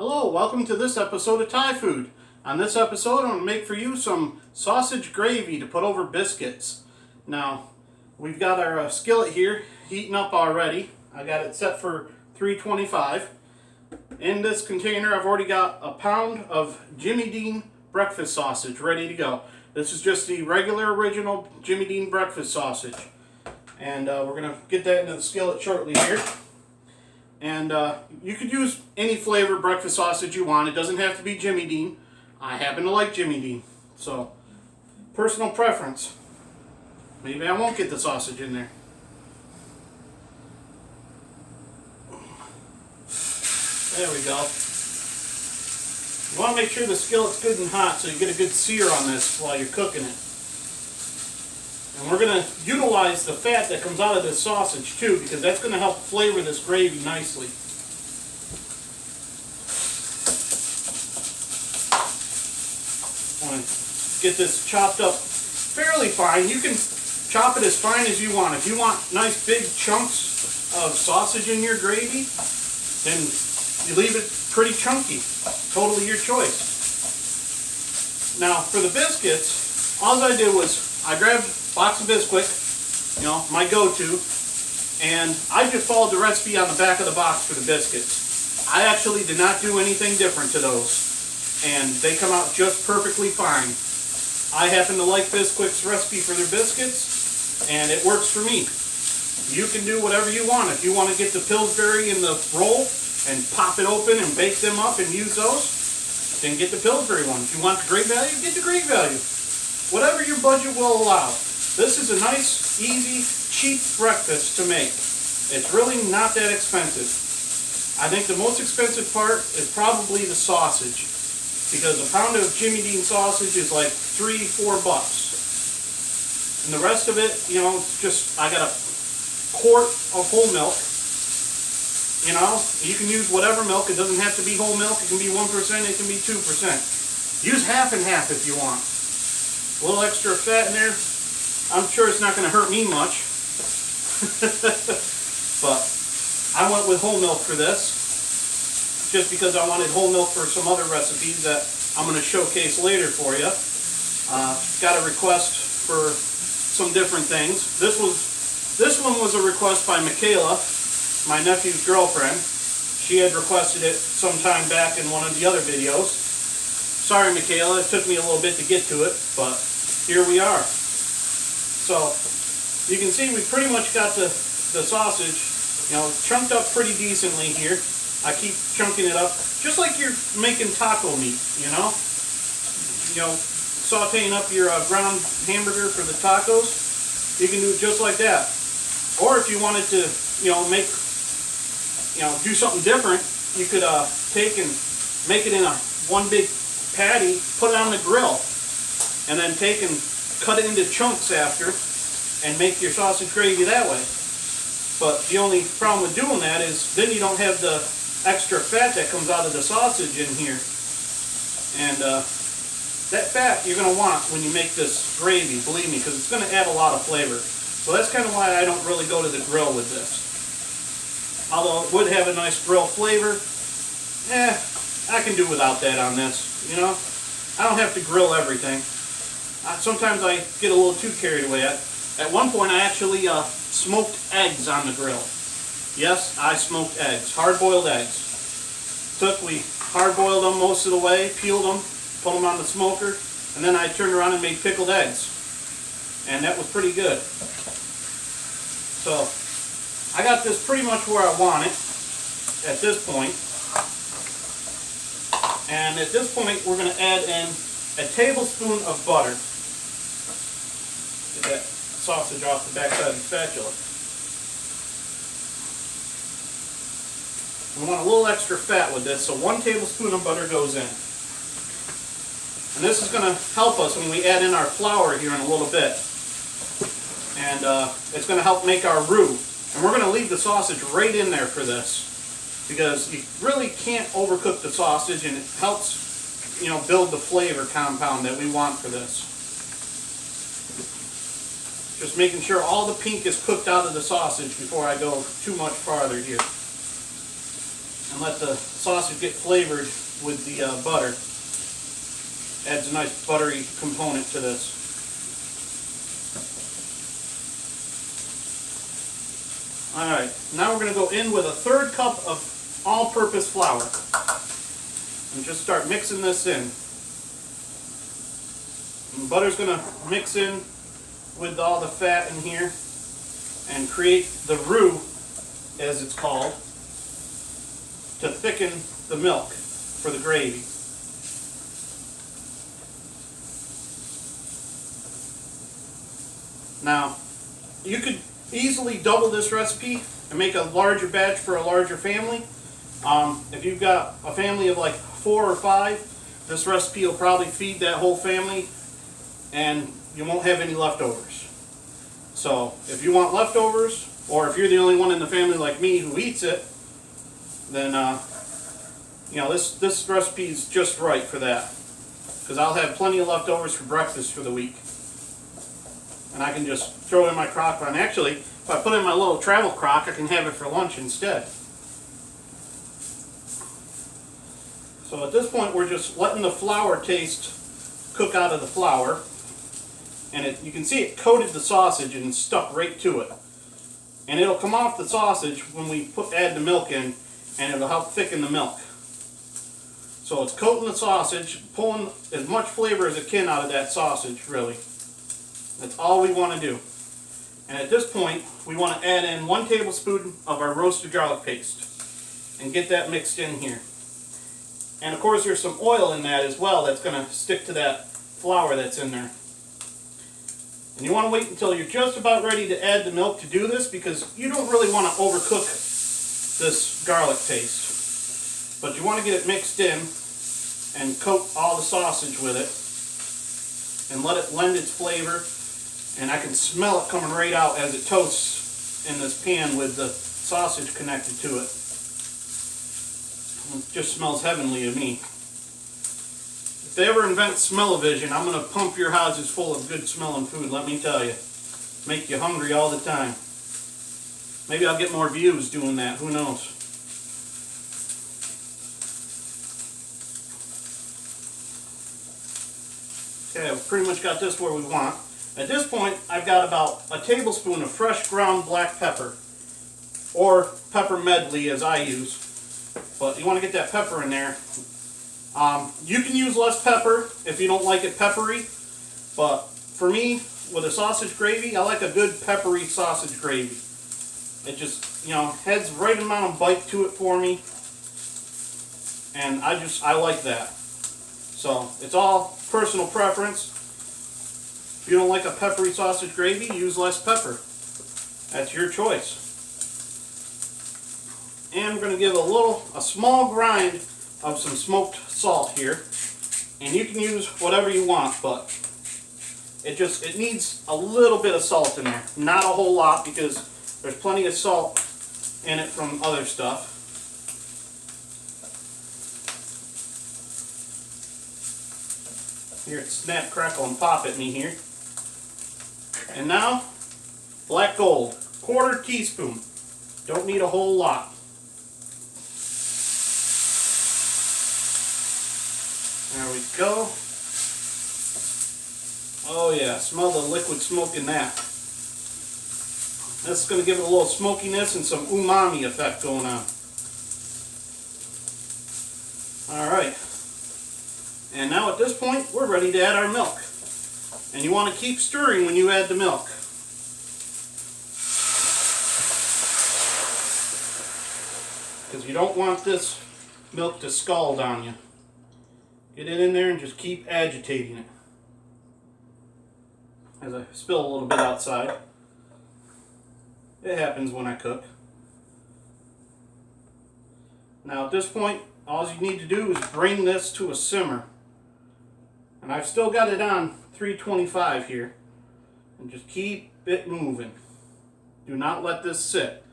Hello, welcome to this episode of Thai Food. On this episode, I'm going to make for you some sausage gravy to put over biscuits. Now, we've got our skillet here heating up already. I got it set for 325. In this container, I've already got a pound of Jimmy Dean breakfast sausage ready to go. This is just the regular original Jimmy Dean breakfast sausage. And we're going to get that into the skillet shortly here. And you could use any flavor breakfast sausage you want. It doesn't have to be Jimmy Dean. I happen to like Jimmy Dean. So, personal preference. Maybe I won't get the sausage in there. There we go. You want to make sure the skillet's good and hot so you get a good sear on this while you're cooking it. And we're going to utilize the fat that comes out of this sausage too, because that's going to help flavor this gravy nicely. I want to get this chopped up fairly fine. You can chop it as fine as you want. If you want nice big chunks of sausage in your gravy, then you leave it pretty chunky. Totally your choice. Now for the biscuits, all I did was I grabbed a box of Biscuits, my go-to, and I just followed the recipe on the back of the box for the biscuits. I actually did not do anything different to those, and they come out just perfectly fine. I happen to like Biscuits' recipe for their biscuits, and it works for me. You can do whatever you want. If you want to get the Pillsbury in the roll and pop it open and bake them up and use those, then get the Pillsbury one. If you want the Great Value, get the Great Value. Whatever your budget will allow. This is a nice, easy, cheap breakfast to make. It's really not that expensive. I think the most expensive part is probably the sausage, because a pound of Jimmy Dean sausage is like $3-4. And the rest of it, it's just, I got a quart of whole milk. You can use whatever milk. It doesn't have to be whole milk. It can be 1%, it can be 2%. Use half and half if you want. A little extra fat in there. I'm sure it's not going to hurt me much. But I went with whole milk for this, just because I wanted whole milk for some other recipes that I'm going to showcase later for you. Got a request for some different things. This one was a request by Michaela, my nephew's girlfriend. She had requested it sometime back in one of the other videos. Sorry, Michaela, it took me a little bit to get to it, but here we are. So, you can see we pretty much got the sausage, chunked up pretty decently here. I keep chunking it up, just like you're making taco meat, sauteing up your ground hamburger for the tacos. You can do it just like that. Or if you wanted to, do something different, you could take and make it in one big patty, put it on the grill, and then take and cut it into chunks after and make your sausage gravy that way. But the only problem with doing that is then you don't have the extra fat that comes out of the sausage in here. And that fat you're going to want when you make this gravy, believe me, because it's going to add a lot of flavor. So that's kind of why I don't really go to the grill with this. Although it would have a nice grill flavor, I can do without that on this. I don't have to grill everything. Sometimes I get a little too carried away. At one point I actually smoked eggs on the grill. Yes, I smoked eggs, hard-boiled eggs. We hard-boiled them most of the way, peeled them, put them on the smoker, and then I turned around and made pickled eggs. And that was pretty good. So, I got this pretty much where I want it at this point. And at this point, we're going to add in a tablespoon of butter. Get that sausage off the backside of the spatula. We want a little extra fat with this, so 1 tablespoon of butter goes in. And this is going to help us when we add in our flour here in a little bit. And it's going to help make our roux. And we're going to leave the sausage right in there for this, because you really can't overcook the sausage, and it helps, build the flavor compound that we want for this. Just making sure all the pink is cooked out of the sausage before I go too much farther here. and let the sausage get flavored with the butter. Adds a nice buttery component to this. Alright, now we're going to go in with a 1/3 cup of all-purpose flour. And just start mixing this in. And the butter's going to mix in with all the fat in here and create the roux, as it's called, to thicken the milk for the gravy. Now, you could easily double this recipe and make a larger batch for a larger family. If you've got a family of like 4 or 5, this recipe will probably feed that whole family and you won't have any leftovers. So if you want leftovers, or if you're the only one in the family like me who eats it, then you know, this recipe is just right for that, because I'll have plenty of leftovers for breakfast for the week. And I can just throw it in my crock pot. And actually, if I put it in my little travel crock, I can have it for lunch instead. So at this point, we're just letting the flour taste cook out of the flour. And you can see it coated the sausage and stuck right to it. And it'll come off the sausage when we add the milk in, and it'll help thicken the milk. So it's coating the sausage, pulling as much flavor as it can out of that sausage, really. That's all we want to do. And at this point, we want to add in 1 tablespoon of our roasted garlic paste and get that mixed in here. And of course, there's some oil in that as well that's going to stick to that flour that's in there. And you want to wait until you're just about ready to add the milk to do this, because you don't really want to overcook this garlic paste. But you want to get it mixed in and coat all the sausage with it and let it lend its flavor. And I can smell it coming right out as it toasts in this pan with the sausage connected to it. It just smells heavenly to me. If they ever invent smell-o-vision, I'm going to pump your houses full of good smelling food, let me tell you. Make you hungry all the time. Maybe I'll get more views doing that, who knows. Okay, I've pretty much got this where we want. At this point, I've got about a tablespoon of fresh ground black pepper, or pepper medley as I use, but you want to get that pepper in there. You can use less pepper if you don't like it peppery, but for me, with a sausage gravy, I like a good peppery sausage gravy. It just, you know, has the right amount of bite to it for me, and I like that. So it's all personal preference. If you don't like a peppery sausage gravy, use less pepper. That's your choice. And we're going to give a small grind of some smoked salt here. And you can use whatever you want, but it needs a little bit of salt in there. Not a whole lot, because there's plenty of salt in it from other stuff. Here, snap, crackle, and pop at me here. And now, black gold, 1/4 teaspoon. Don't need a whole lot. There we go. Oh yeah, smell the liquid smoke in that. That's going to give it a little smokiness and some umami effect going on. Alright. And now at this point, we're ready to add our milk. And you want to keep stirring when you add the milk. Because you don't want this milk to scald on you. Get it in there and just keep agitating it. As I spill a little bit outside. It happens when I cook. Now at this point, all you need to do is bring this to a simmer. And I've still got it on 325 here. And just keep it moving. Do not let this sit.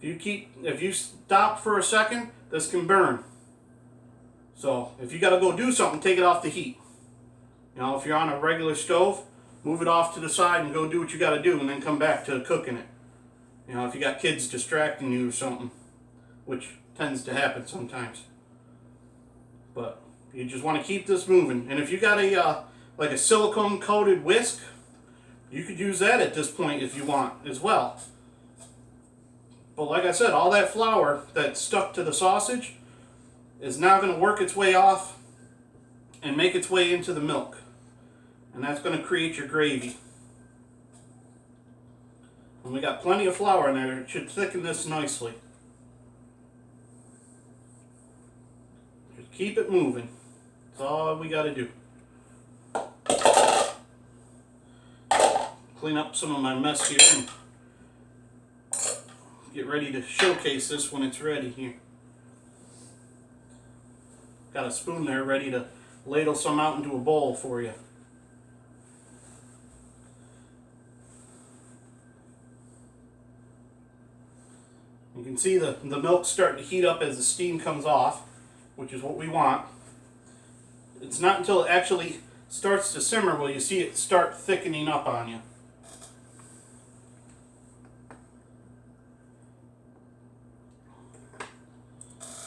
If you stop for a second, this can burn. So if you got to go do something, take it off the heat. You know, if you're on a regular stove, move it off to the side and go do what you got to do, and then come back to cooking it. You know, if you got kids distracting you or something, which tends to happen sometimes. But you just want to keep this moving. And if you got a like a silicone coated whisk, you could use that at this point if you want as well. But like I said, all that flour that's stuck to the sausage is now going to work its way off and make its way into the milk. And that's going to create your gravy. And we got plenty of flour in there. It should thicken this nicely. Just keep it moving. That's all we got to do. Clean up some of my mess here and get ready to showcase this when it's ready here. Got a spoon there ready to ladle some out into a bowl for you. You can see the milk starting to heat up as the steam comes off, which is what we want. It's not until it actually starts to simmer will you see it start thickening up on you.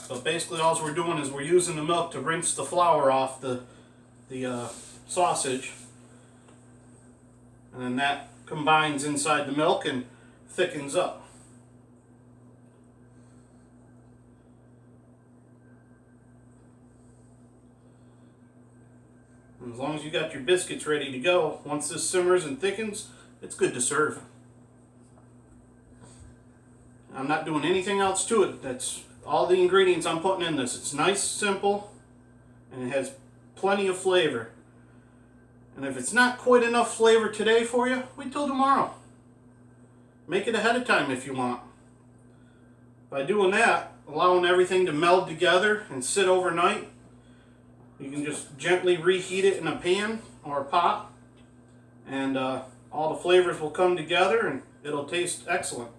So basically all we're doing is we're using the milk to rinse the flour off the sausage. And then that combines inside the milk and thickens up. And as long as you got your biscuits ready to go, once this simmers and thickens, it's good to serve. I'm not doing anything else to it. That's all the ingredients I'm putting in this. It's nice, simple, and it has plenty of flavor. And if it's not quite enough flavor today for you, wait till tomorrow. Make it ahead of time if you want. By doing that, allowing everything to meld together and sit overnight, you can just gently reheat it in a pan or a pot, and all the flavors will come together and it'll taste excellent.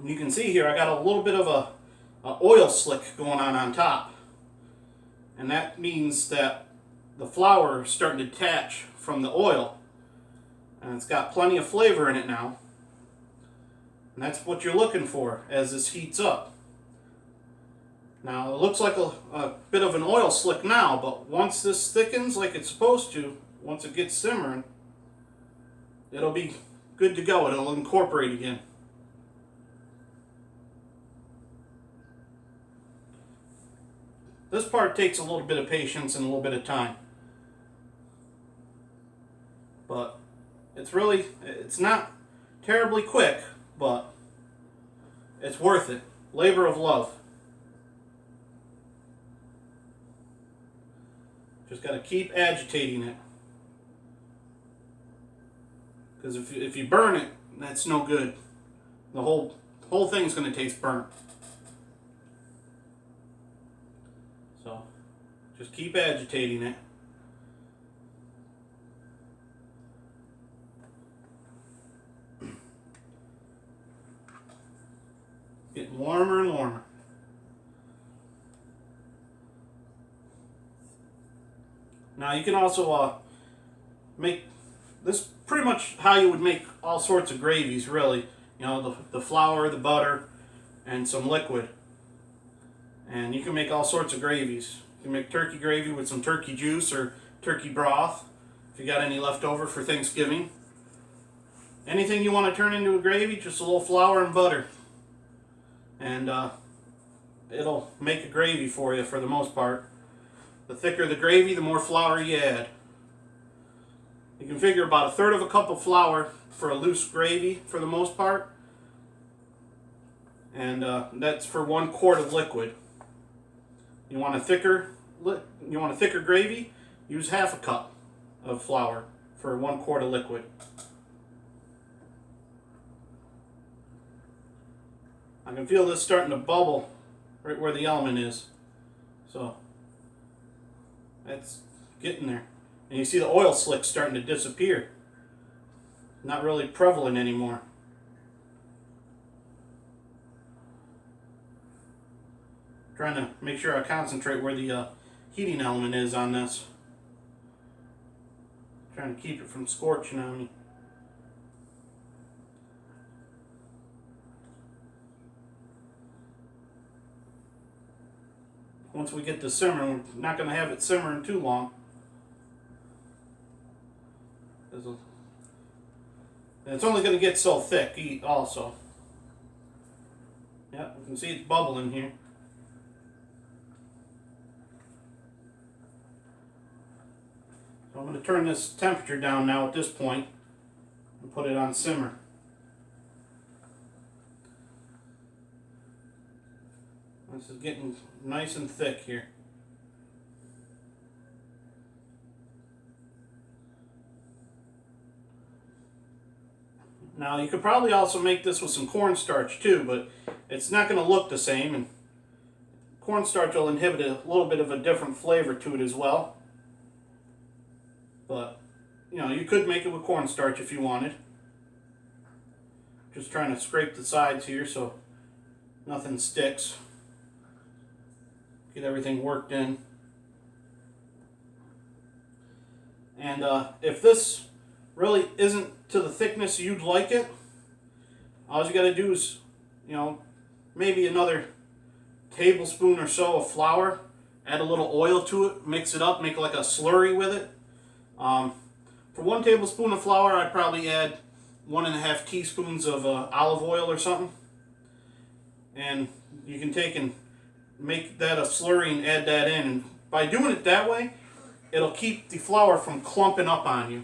You can see here I got a little bit of a oil slick going on top, and that means that the flour is starting to detach from the oil, and it's got plenty of flavor in it now, and that's what you're looking for as this heats up. Now it looks like a bit of an oil slick now, but once this thickens like it's supposed to, once it gets simmering, it'll be good to go. It'll incorporate again. This part takes a little bit of patience and a little bit of time. But it's not terribly quick, but it's worth it. Labor of love. Just got to keep agitating it. Because if you burn it, that's no good. The whole thing's going to taste burnt. So, just keep agitating it. Getting warmer and warmer. Now you can also make this pretty much how you would make all sorts of gravies, really. You know, the flour, the butter, and some liquid. And you can make all sorts of gravies. You can make turkey gravy with some turkey juice or turkey broth, if you got any left over for Thanksgiving. Anything you want to turn into a gravy, just a little flour and butter. And it'll make a gravy for you for the most part. The thicker the gravy, the more flour you add. You can figure about 1/3 of a cup of flour for a loose gravy for the most part. And that's for 1 quart of liquid. You want a thicker gravy? Use 1/2 cup of flour for 1 quart of liquid. I can feel this starting to bubble right where the element is. So that's getting there. And you see the oil slick starting to disappear. Not really prevalent anymore. Trying to make sure I concentrate where the heating element is on this. Trying to keep it from scorching on me. once we get to simmering. We're not going to have it simmering too long. It's only going to get so thick also. Yeah, you can see it's bubbling here. So I'm going to turn this temperature down now at this point and put it on simmer. This is getting nice and thick here. Now you could probably also make this with some cornstarch too, but it's not going to look the same, and cornstarch will inhibit a little bit of a different flavor to it as well. But you know, you could make it with cornstarch if you wanted. Just trying to scrape the sides here so nothing sticks. Get everything worked in. And if this really isn't to the thickness you'd like it, all you got to do is, you know, maybe another tablespoon or so of flour, add a little oil to it, mix it up, make like a slurry with it. For 1 tablespoon of flour, I'd probably add 1.5 teaspoons of olive oil or something. And you can take and make that a slurry and add that in. And by doing it that way, it'll keep the flour from clumping up on you.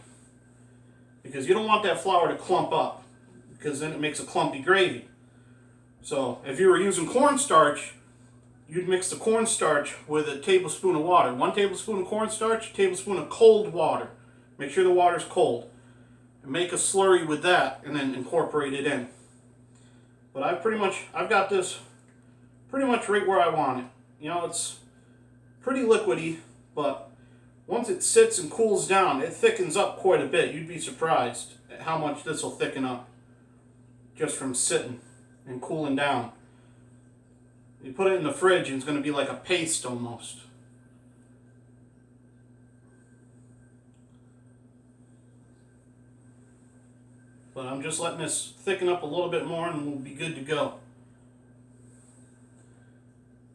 Because you don't want that flour to clump up, because then it makes a clumpy gravy. So if you were using cornstarch, you'd mix the cornstarch with a tablespoon of water. 1 tablespoon of cornstarch, a tablespoon of cold water. Make sure the water's cold. And make a slurry with that and then incorporate it in. But I've got this pretty much right where I want it. You know, it's pretty liquidy, but once it sits and cools down, it thickens up quite a bit. You'd be surprised at how much this will thicken up just from sitting and cooling down. You put it in the fridge and it's going to be like a paste almost. But I'm just letting this thicken up a little bit more and we'll be good to go.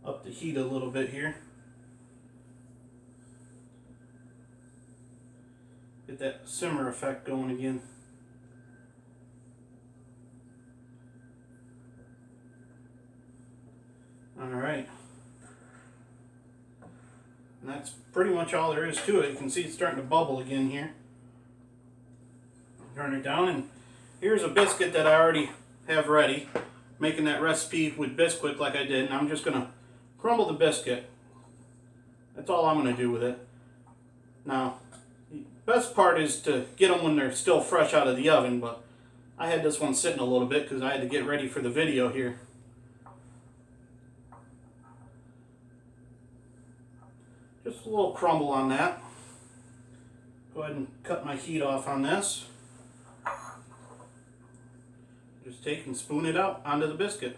Up the heat a little bit here. Get that simmer effect going again. Alright. And that's pretty much all there is to it. You can see it's starting to bubble again here. Turn it down, and here's a biscuit that I already have ready. Making that recipe with Biscuits like I did, and I'm just going to crumble the biscuit. That's all I'm going to do with it. Now, the best part is to get them when they're still fresh out of the oven, but I had this one sitting a little bit because I had to get ready for the video here. Just a little crumble on that. Go ahead and cut my heat off on this. Just take and spoon it out onto the biscuit.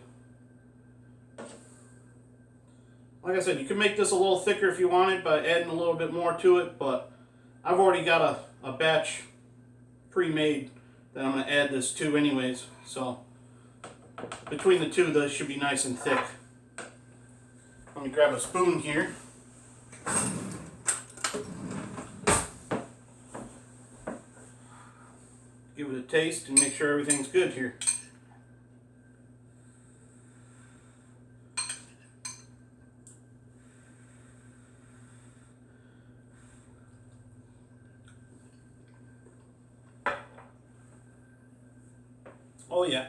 Like I said, you can make this a little thicker if you wanted by adding a little bit more to it, but I've already got a batch pre-made that I'm going to add this to anyways. So between the two, those should be nice and thick. Let me grab a spoon here. Give it a taste and make sure everything's good here. Oh yeah,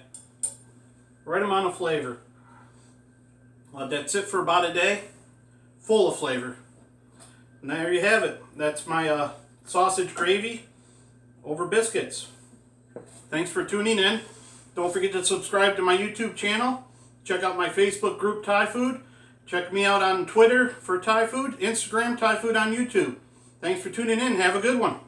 right amount of flavor. That's it for about a day, full of flavor. And there you have it. That's my sausage gravy over biscuits. Thanks for tuning in. Don't forget to subscribe to my YouTube channel. Check out my Facebook group, Thai Food. Check me out on Twitter for Thai Food, Instagram, Thai Food on YouTube. Thanks for tuning in. Have a good one.